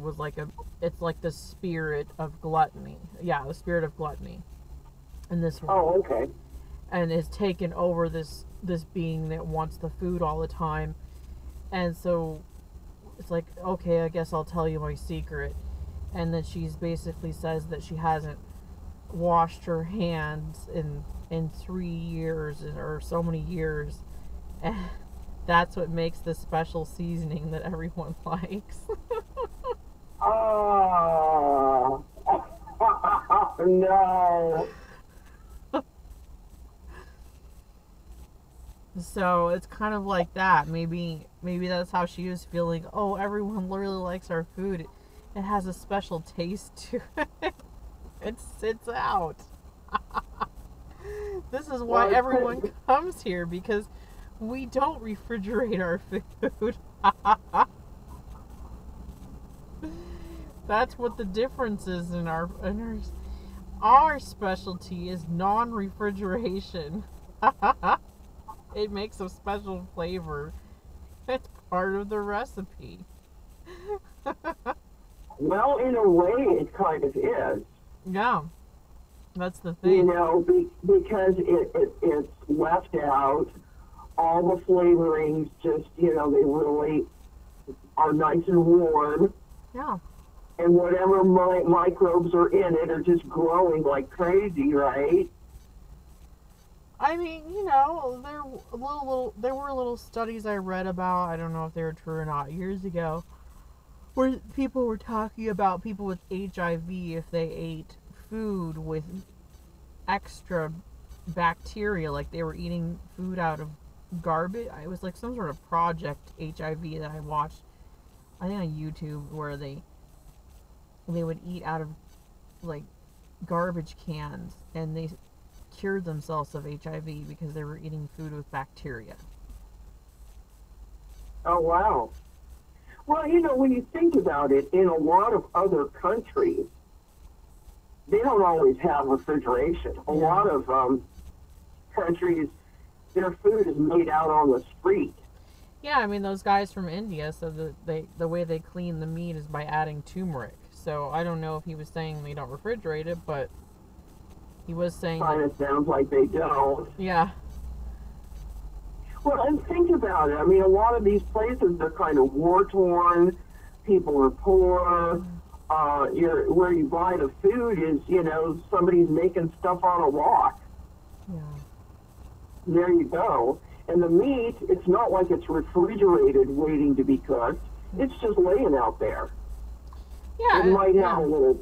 was like it's like the spirit of gluttony. Yeah, the spirit of gluttony in this one. Oh, okay. And has taken over this being that wants the food all the time. And so it's like, okay, I guess I'll tell you my secret. And then she's basically says that she hasn't washed her hands in 3 years or so many years, and that's what makes the special seasoning that everyone likes. Oh, no. So it's kind of like that. Maybe that's how she was feeling. Oh, everyone really likes our food. It has a special taste to it. It sits out. This is why Well, everyone comes here, because we don't refrigerate our food. That's what the difference is in our specialty is non-refrigeration. It makes a special flavor. It's part of the recipe. well, in a way, it kind of is. Yeah, that's the You thing. know, because it's left out. All the flavorings just, you know, they really are nice and warm. Yeah. And whatever microbes are in it are just growing like crazy, right? I mean, there were little studies I read about. I don't know if they were true or not years ago, where people were talking about people with HIV if they ate food with extra bacteria, like they were eating food out of garbage. It was like some sort of Project HIV that I watched, I think on YouTube, where they would eat out of like garbage cans, and they cured themselves of HIV because they were eating food with bacteria. Oh, wow. Well, you know, when you think about it, in a lot of other countries, they don't always have refrigeration. A lot of countries, their food is made out on the street. Yeah, I mean those guys from India said that the way they clean the meat is by adding turmeric. So I don't know if he was saying they don't refrigerate it, but he was saying Kind that, of sounds like they don't. yeah, Well, and think about it. I mean, a lot of these places are kind of war-torn. People are poor. Where you buy the food is, you know, somebody's making stuff on a walk. yeah, There you go. And the meat, it's not like it's refrigerated waiting to be cooked. It's just laying out there. yeah, It might have yeah. a little